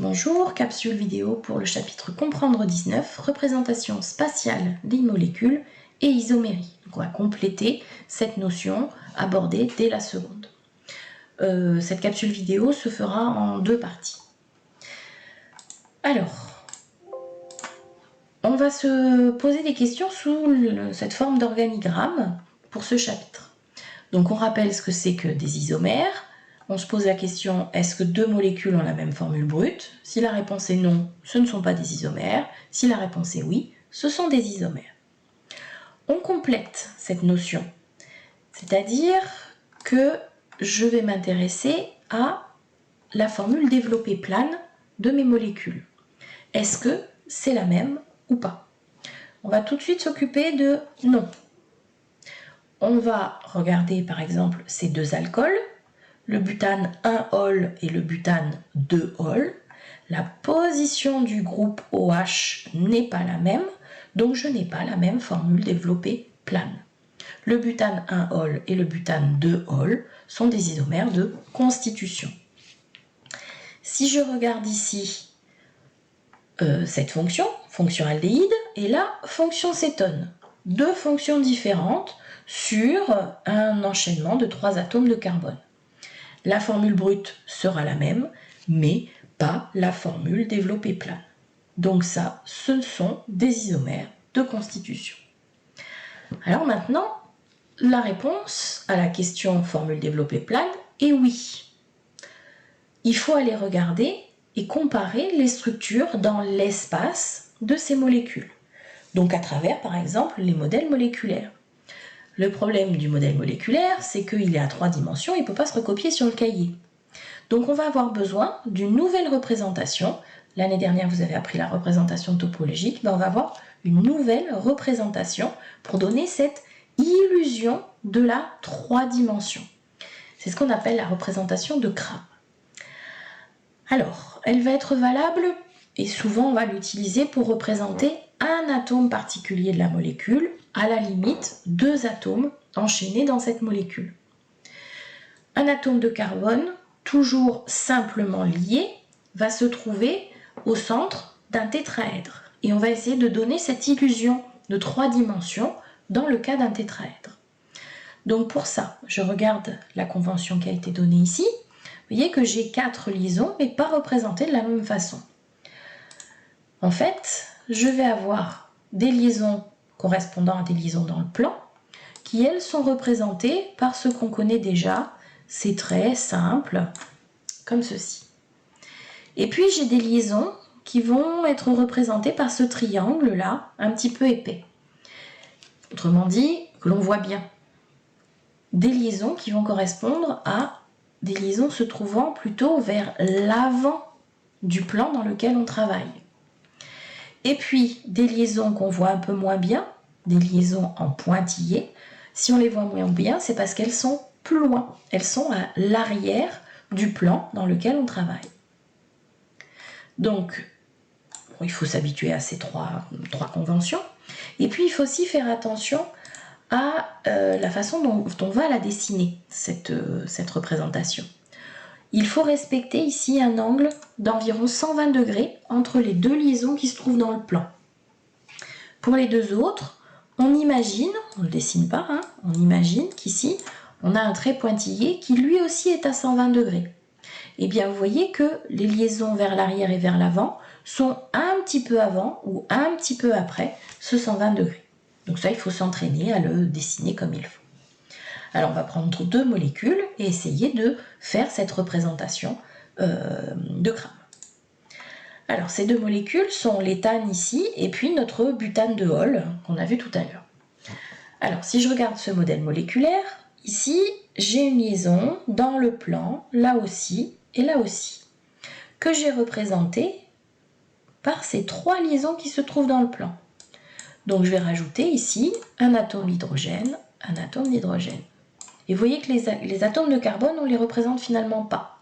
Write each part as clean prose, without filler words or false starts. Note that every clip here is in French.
Bonjour, capsule vidéo pour le chapitre Comprendre 19, représentation spatiale des molécules et isomérie. Donc on va compléter cette notion abordée dès la seconde. Cette capsule vidéo se fera en deux parties. Alors, on va se poser des questions sous cette forme d'organigramme pour ce chapitre. Donc on rappelle ce que c'est que des isomères. On se pose la question, est-ce que deux molécules ont la même formule brute? Si la réponse est non, ce ne sont pas des isomères. Si la réponse est oui, ce sont des isomères. On complète cette notion, c'est-à-dire que je vais m'intéresser à la formule développée plane de mes molécules. Est-ce que c'est la même ou pas? On va tout de suite s'occuper de non. On va regarder par exemple ces deux alcools, le butane 1-ol et le butane 2-ol. La position du groupe OH n'est pas la même, donc je n'ai pas la même formule développée plane. Le butane 1-ol et le butane 2-ol sont des isomères de constitution. Si je regarde ici cette fonction aldéhyde, et là, fonction cétone. Deux fonctions différentes sur un enchaînement de 3 atomes de carbone. La formule brute sera la même, mais pas la formule développée plane. Donc ça, ce sont des isomères de constitution. Alors maintenant, la réponse à la question formule développée plane est oui. Il faut aller regarder et comparer les structures dans l'espace de ces molécules. Donc à travers, par exemple, les modèles moléculaires. Le problème du modèle moléculaire, c'est qu'il est à 3 dimensions, il ne peut pas se recopier sur le cahier. Donc on va avoir besoin d'une nouvelle représentation. L'année dernière, vous avez appris la représentation topologique. On va avoir une nouvelle représentation pour donner cette illusion de la 3 dimensions. C'est ce qu'on appelle la représentation de Crabbe. Alors, elle va être valable, et souvent on va l'utiliser pour représenter un atome particulier de la molécule, à la limite 2 atomes enchaînés dans cette molécule. Un atome de carbone, toujours simplement lié, va se trouver au centre d'un tétraèdre. Et on va essayer de donner cette illusion de 3 dimensions dans le cas d'un tétraèdre. Donc pour ça, je regarde la convention qui a été donnée ici. Vous voyez que j'ai 4 liaisons, mais pas représentées de la même façon. En fait, je vais avoir des liaisons correspondant à des liaisons dans le plan, qui elles sont représentées par ce qu'on connaît déjà, ces traits simples, comme ceci. Et puis j'ai des liaisons qui vont être représentées par ce triangle-là, un petit peu épais. Autrement dit, que l'on voit bien. Des liaisons qui vont correspondre à des liaisons se trouvant plutôt vers l'avant du plan dans lequel on travaille. Et puis, des liaisons qu'on voit un peu moins bien, des liaisons en pointillés. Si on les voit moins bien, c'est parce qu'elles sont plus loin. Elles sont à l'arrière du plan dans lequel on travaille. Donc, il faut s'habituer à ces trois conventions. Et puis, il faut aussi faire attention à la façon dont on va la dessiner, cette représentation. Il faut respecter ici un angle d'environ 120 degrés entre les deux liaisons qui se trouvent dans le plan. Pour les deux autres, on imagine, on ne le dessine pas, hein, on imagine qu'ici, on a un trait pointillé qui lui aussi est à 120 degrés. Et bien, vous voyez que les liaisons vers l'arrière et vers l'avant sont un petit peu avant ou un petit peu après ce 120 degrés. Donc ça, il faut s'entraîner à le dessiner comme il faut. Alors on va prendre 2 molécules et essayer de faire cette représentation de Crabbe. Alors ces 2 molécules sont l'éthane ici et puis notre butane de Hall qu'on a vu tout à l'heure. Alors si je regarde ce modèle moléculaire, ici j'ai une liaison dans le plan, là aussi et là aussi, que j'ai représentée par ces 3 liaisons qui se trouvent dans le plan. Donc je vais rajouter ici un atome d'hydrogène, un atome d'hydrogène. Et vous voyez que les atomes de carbone, on ne les représente finalement pas.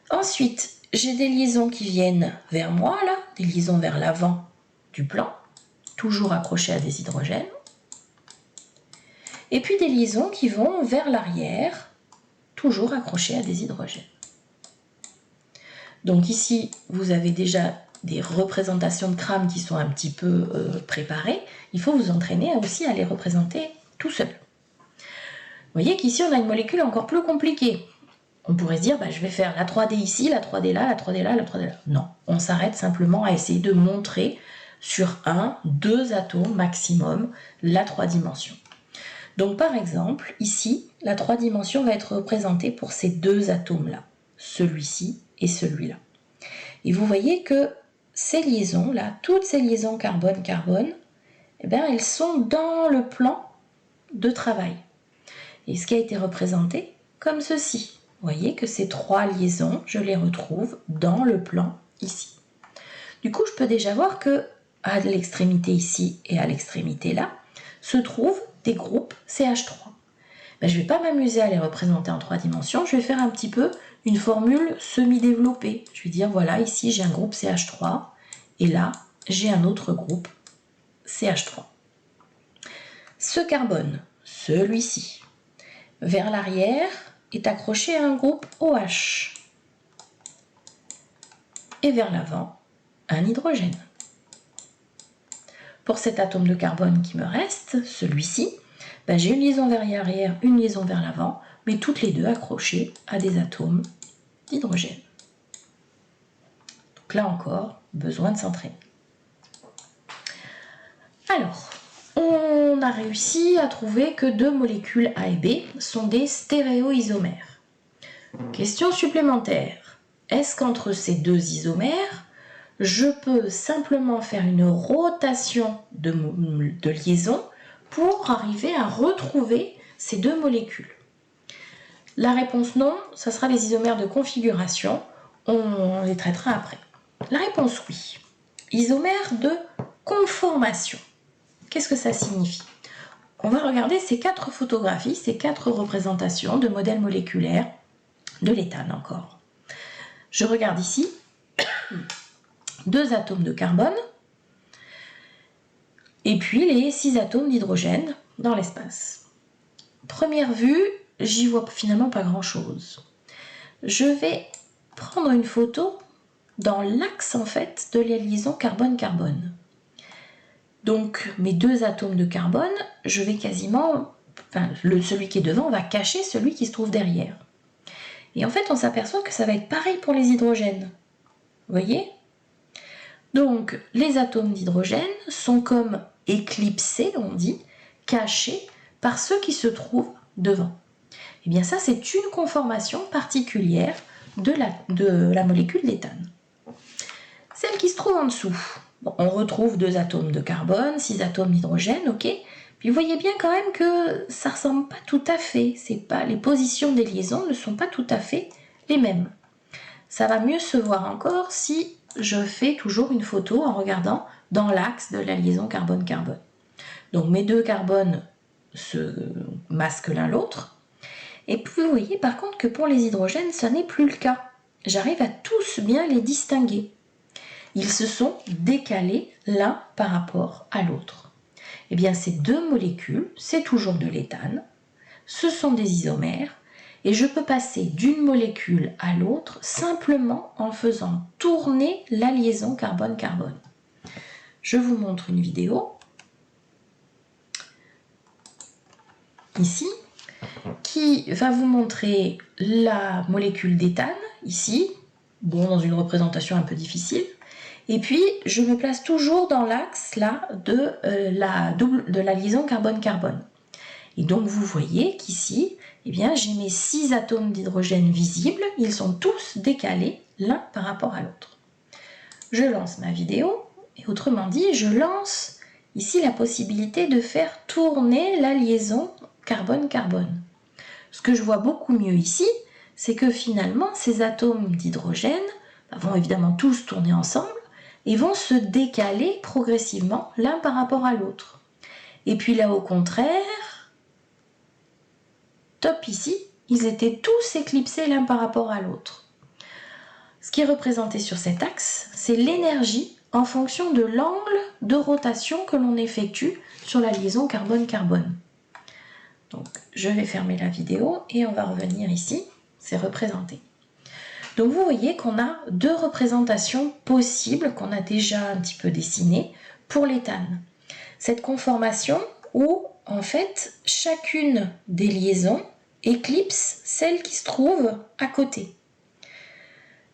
Ensuite, j'ai des liaisons qui viennent vers moi, là, des liaisons vers l'avant du plan, toujours accrochées à des hydrogènes. Et puis des liaisons qui vont vers l'arrière, toujours accrochées à des hydrogènes. Donc ici, vous avez déjà des représentations de crâne qui sont un petit peu préparées. Il faut vous entraîner aussi à les représenter tout seul. Vous voyez qu'ici, on a une molécule encore plus compliquée. On pourrait se dire, je vais faire la 3D ici, la 3D là, la 3D là, la 3D là. Non, on s'arrête simplement à essayer de montrer sur 1, 2 atomes maximum la 3 dimensions. Donc par exemple, ici, la 3 dimensions va être représentée pour ces 2 atomes-là, celui-ci et celui-là. Et vous voyez que ces liaisons-là, toutes ces liaisons carbone-carbone, elles sont dans le plan de travail. Et ce qui a été représenté comme ceci. Vous voyez que ces 3 liaisons, je les retrouve dans le plan ici. Du coup, je peux déjà voir que à l'extrémité ici et à l'extrémité là, se trouvent des groupes CH3. Je ne vais pas m'amuser à les représenter en 3 dimensions, je vais faire un petit peu une formule semi-développée. Je vais dire, voilà, ici j'ai un groupe CH3, et là, j'ai un autre groupe CH3. Ce carbone, celui-ci, vers l'arrière, est accroché à un groupe OH. Et vers l'avant, un hydrogène. Pour cet atome de carbone qui me reste, celui-ci, j'ai une liaison vers l'arrière, une liaison vers l'avant, mais toutes les deux accrochées à des atomes d'hydrogène. Donc là encore, besoin de s'entraîner. Alors, on a réussi à trouver que 2 molécules A et B sont des stéréoisomères. Question supplémentaire. Est-ce qu'entre ces 2 isomères, je peux simplement faire une rotation de liaison pour arriver à retrouver ces 2 molécules? La réponse non, ça sera les isomères de configuration, on les traitera après. La réponse oui. Isomères de conformation. Qu'est-ce que ça signifie? On va regarder ces 4 photographies, ces 4 représentations de modèles moléculaires de l'éthane encore. Je regarde ici 2 atomes de carbone et puis les 6 atomes d'hydrogène dans l'espace. Première vue, j'y vois finalement pas grand-chose. Je vais prendre une photo dans l'axe en fait de la liaison carbone-carbone. Donc mes 2 atomes de carbone, je vais quasiment, celui qui est devant va cacher celui qui se trouve derrière. Et en fait, on s'aperçoit que ça va être pareil pour les hydrogènes. Vous voyez? Donc les atomes d'hydrogène sont comme éclipsés, on dit, cachés par ceux qui se trouvent devant. Et bien ça, c'est une conformation particulière de la molécule d'éthane. Celle qui se trouve en dessous, on retrouve 2 atomes de carbone, 6 atomes d'hydrogène, ok. Puis vous voyez bien quand même que ça ne ressemble pas tout à fait. Les positions des liaisons ne sont pas tout à fait les mêmes. Ça va mieux se voir encore si je fais toujours une photo en regardant dans l'axe de la liaison carbone-carbone. Donc mes 2 carbones se masquent l'un l'autre. Et puis vous voyez par contre que pour les hydrogènes, ça n'est plus le cas. J'arrive à tous bien les distinguer. Ils se sont décalés l'un par rapport à l'autre. Eh bien ces 2 molécules, c'est toujours de l'éthane, ce sont des isomères, et je peux passer d'une molécule à l'autre simplement en faisant tourner la liaison carbone-carbone. Je vous montre une vidéo, ici, qui va vous montrer la molécule d'éthane, ici, dans une représentation un peu difficile. Et puis, je me place toujours dans l'axe là de la liaison carbone-carbone. Et donc, vous voyez qu'ici, j'ai mes 6 atomes d'hydrogène visibles. Ils sont tous décalés l'un par rapport à l'autre. Je lance ma vidéo. Et autrement dit, je lance ici la possibilité de faire tourner la liaison carbone-carbone. Ce que je vois beaucoup mieux ici, c'est que finalement, ces atomes d'hydrogène vont évidemment tous tourner ensemble et vont se décaler progressivement l'un par rapport à l'autre. Et puis là, au contraire, top ici, ils étaient tous éclipsés l'un par rapport à l'autre. Ce qui est représenté sur cet axe, c'est l'énergie en fonction de l'angle de rotation que l'on effectue sur la liaison carbone-carbone. Donc, je vais fermer la vidéo et on va revenir ici, c'est représenté. Donc vous voyez qu'on a deux représentations possibles qu'on a déjà un petit peu dessinées pour l'éthane. Cette conformation où en fait chacune des liaisons éclipse celle qui se trouve à côté.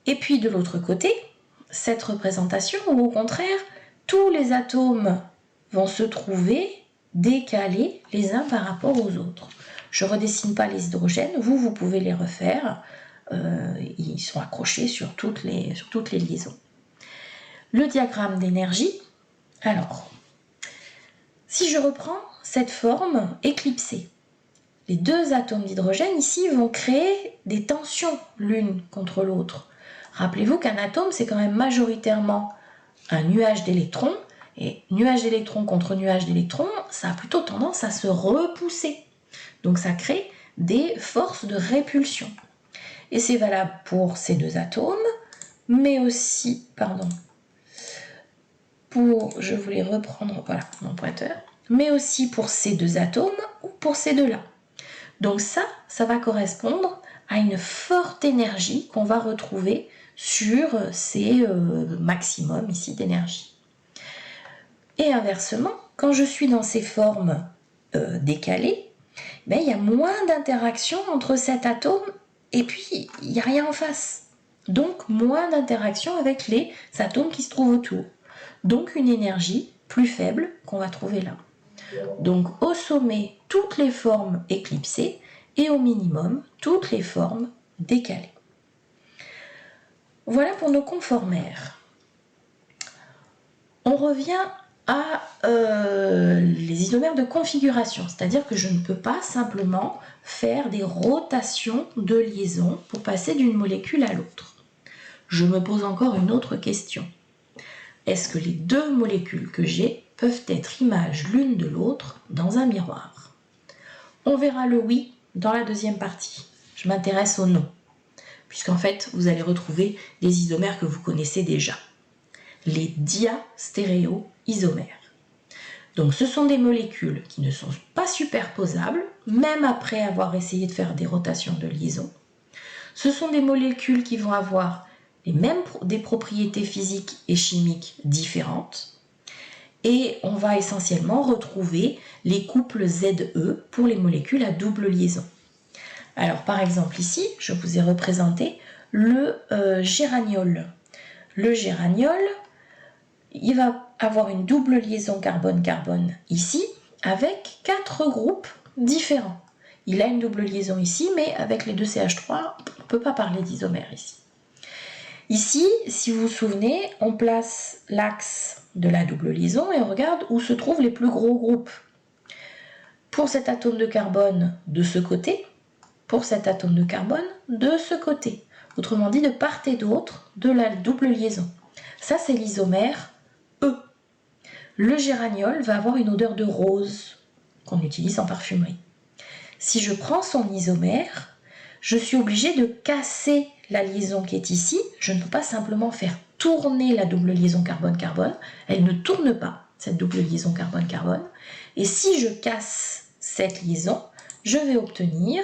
Et puis de l'autre côté, cette représentation où au contraire tous les atomes vont se trouver décalés les uns par rapport aux autres. Je ne redessine pas les hydrogènes, vous pouvez les refaire, ils sont accrochés sur toutes les liaisons. Le diagramme d'énergie, alors, si je reprends cette forme éclipsée, les deux atomes d'hydrogène ici vont créer des tensions l'une contre l'autre. Rappelez-vous qu'un atome, c'est quand même majoritairement un nuage d'électrons, et nuage d'électrons contre nuage d'électrons, ça a plutôt tendance à se repousser. Donc ça crée des forces de répulsion. Et c'est valable pour ces deux atomes, mais aussi, je voulais reprendre, voilà, mon pointeur, mais aussi pour ces deux atomes ou pour ces deux-là. Donc ça va correspondre à une forte énergie qu'on va retrouver sur ces maximums ici d'énergie. Et inversement, quand je suis dans ces formes décalées, il y a moins d'interaction entre cet atome et puis il n'y a rien en face. Donc moins d'interaction avec les atomes qui se trouvent autour. Donc une énergie plus faible qu'on va trouver là. Donc au sommet, toutes les formes éclipsées et au minimum, toutes les formes décalées. Voilà pour nos conformères. On revient à les isomères de configuration, c'est-à-dire que je ne peux pas simplement faire des rotations de liaison pour passer d'une molécule à l'autre. Je me pose encore une autre question. Est-ce que les deux molécules que j'ai peuvent être images l'une de l'autre dans un miroir? On verra le oui dans la deuxième partie. Je m'intéresse au non, puisqu'en fait, vous allez retrouver des isomères que vous connaissez déjà. Les diastéréoisomères. Donc ce sont des molécules qui ne sont pas superposables, même après avoir essayé de faire des rotations de liaison. Ce sont des molécules qui vont avoir des propriétés physiques et chimiques différentes. Et on va essentiellement retrouver les couples ZE pour les molécules à double liaison. Alors par exemple ici, je vous ai représenté le géraniol. Le géraniol, il va avoir une double liaison carbone-carbone ici, avec 4 groupes différents. Il a une double liaison ici, mais avec les deux CH3, on ne peut pas parler d'isomère ici. Ici, si vous vous souvenez, on place l'axe de la double liaison et on regarde où se trouvent les plus gros groupes. Pour cet atome de carbone de ce côté, pour cet atome de carbone de ce côté. Autrement dit, de part et d'autre de la double liaison. Ça, c'est l'isomère E. Le géraniol va avoir une odeur de rose qu'on utilise en parfumerie. Si je prends son isomère, je suis obligée de casser la liaison qui est ici. Je ne peux pas simplement faire tourner la double liaison carbone-carbone. Elle ne tourne pas, cette double liaison carbone-carbone. Et si je casse cette liaison, je vais obtenir,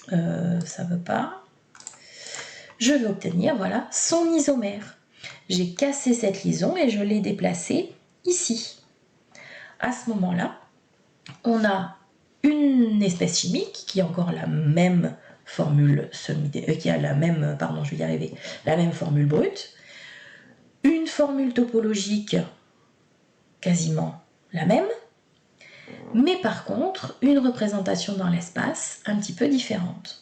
je vais obtenir, voilà, son isomère. J'ai cassé cette liaison et je l'ai déplacée ici. À ce moment-là, on a une espèce chimique qui a encore la même formule la même formule brute, une formule topologique quasiment la même, mais par contre une représentation dans l'espace un petit peu différente.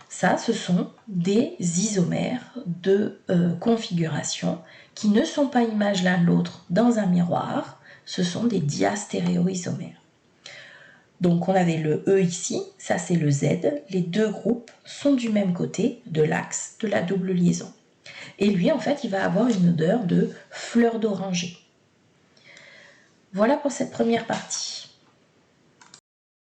Ça, ce sont des isomères de configuration qui ne sont pas images l'un de l'autre dans un miroir, ce sont des diastéréoisomères. Donc on avait le E ici, ça c'est le Z, les deux groupes sont du même côté de l'axe de la double liaison. Et lui en fait il va avoir une odeur de fleur d'oranger. Voilà pour cette première partie.